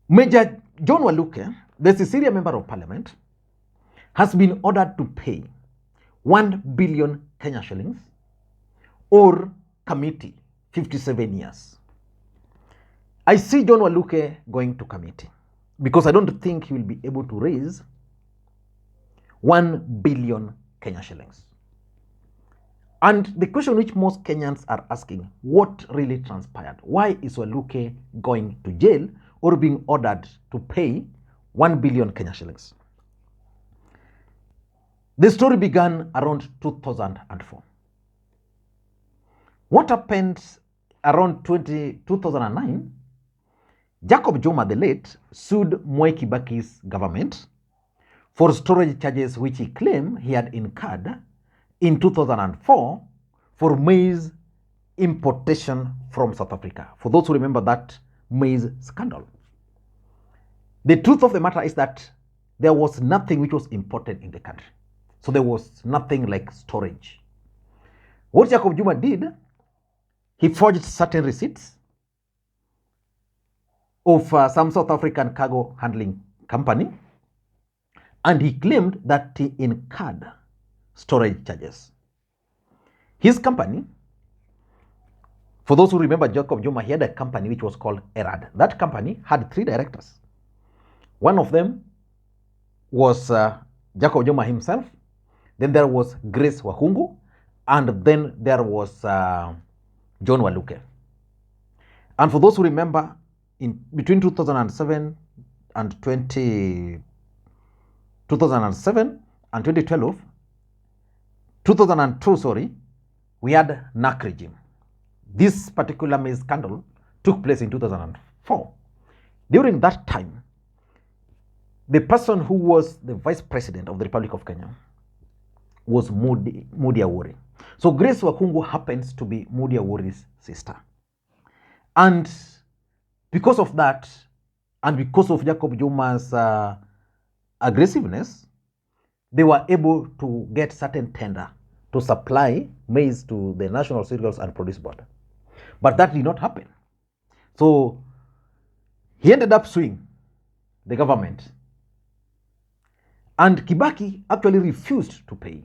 Major John Walukhe, the Sirisia member of parliament, has been ordered to pay 1 billion Kenya shillings or committee 57 years. I see John Walukhe going to committee because I don't think he will be able to raise 1 billion Kenya shillings. And the question which most Kenyans are asking, what really transpired? Why is Walukhe going to jail or being ordered to pay 1 billion Kenya shillings? The story began around 2004. What happened around 2009? Jacob Juma the late sued Mwai Kibaki's government for storage charges which he claimed he had incurred in 2004 for maize importation from South Africa. For those who remember that maize scandal. The truth of the matter is that there was nothing which was imported in the country. So there was nothing like storage. What Jacob Juma did, he forged certain receipts of some South African cargo handling company, and he claimed that he incurred storage charges. His company, for those who remember Jacob Juma, he had a company which was called Erad. That company had 3 directors. One of them was Jacob Juma himself. Then there was Grace Wakhungu, and then there was John Walukhe. And for those who remember, in between 2007 and 2012, 2002, we had NAC regime. This particular maize scandal took place in 2004. During that time, the person who was the vice president of the Republic of Kenya was Mudi Awori. So Grace Wakhungu happens to be Mudi Awori's sister. And because of that, and because of Jacob Juma's aggressiveness, they were able to get certain tender to supply maize to the National Cereals and Produce Board. But that did not happen. So he ended up suing the government. And Kibaki actually refused to pay.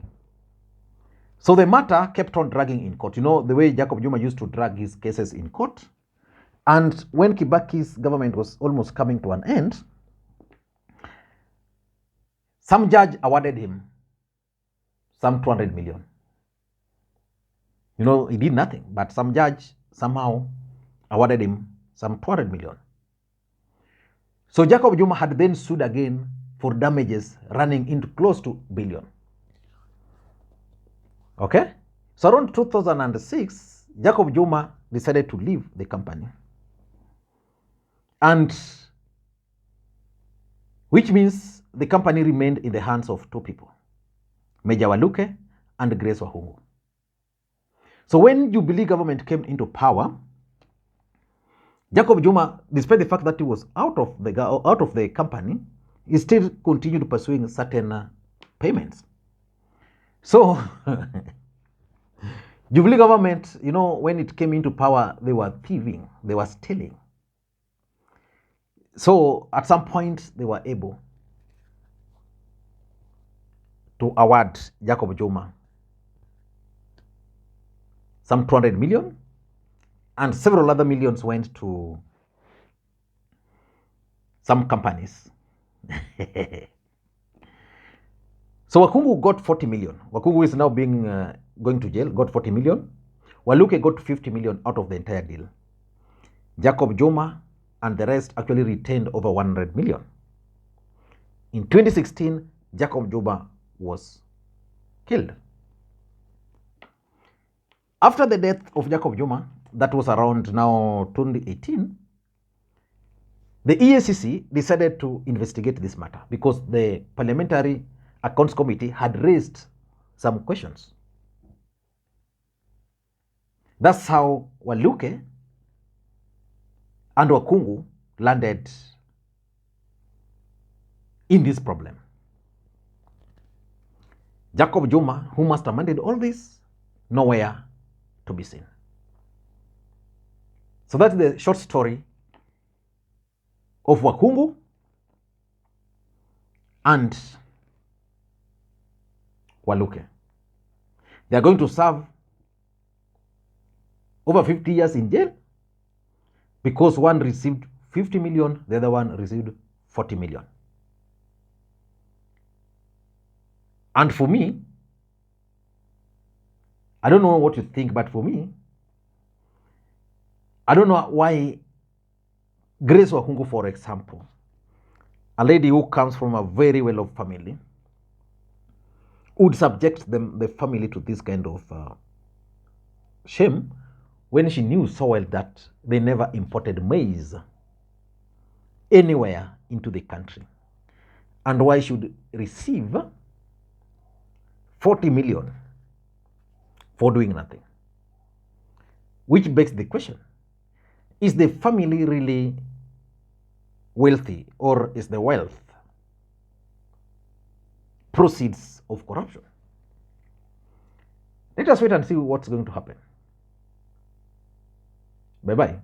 So the matter kept on dragging in court. You know, the way Jacob Juma used to drag his cases in court. And when Kibaki's government was almost coming to an end, some judge awarded him some 200 million. You know, he did nothing, but some judge somehow awarded him some 200 million. So Jacob Juma had then sued again for damages running into close to billion. Okay? So around 2006, Jacob Juma decided to leave the company. And which means the company remained in the hands of 2 people, Major Walukhe and Grace Wakhungu. So when Jubilee government came into power, Jacob Juma, despite the fact that he was out of the company, he still continued pursuing certain payments. So Jubilee government, you know, when it came into power, they were thieving, they were stealing. So at some point, they were able to award Jacob Juma some 200 million, and several other millions went to some companies. So Wakhungu got 40 million. Wakhungu is now going to jail, got 40 million. Walukhe got 50 million out of the entire deal. Jacob Juma and the rest actually retained over 100 million. In 2016, Jacob Juma was killed. After the death of Jacob Juma, that was around now 2018, the EACC decided to investigate this matter because the Parliamentary Accounts Committee had raised some questions. That's how Walukhe and Wakhungu landed in this problem. Jacob Juma, who masterminded all this, nowhere to be seen. So that's the short story of Wakhungu and Walukhe. They are going to serve over 50 years in jail because one received 50 million, the other one received 40 million. And for me, I don't know what you think, but for me, I don't know why Grace Wakhungu, for example, a lady who comes from a very well-off family, would subject the family to this kind of shame when she knew so well that they never imported maize anywhere into the country. And why should receive 40 million for doing nothing? Which begs the question, is the family really wealthy, or is the wealth proceeds of corruption? Let us wait and see what's going to happen. Bye-bye.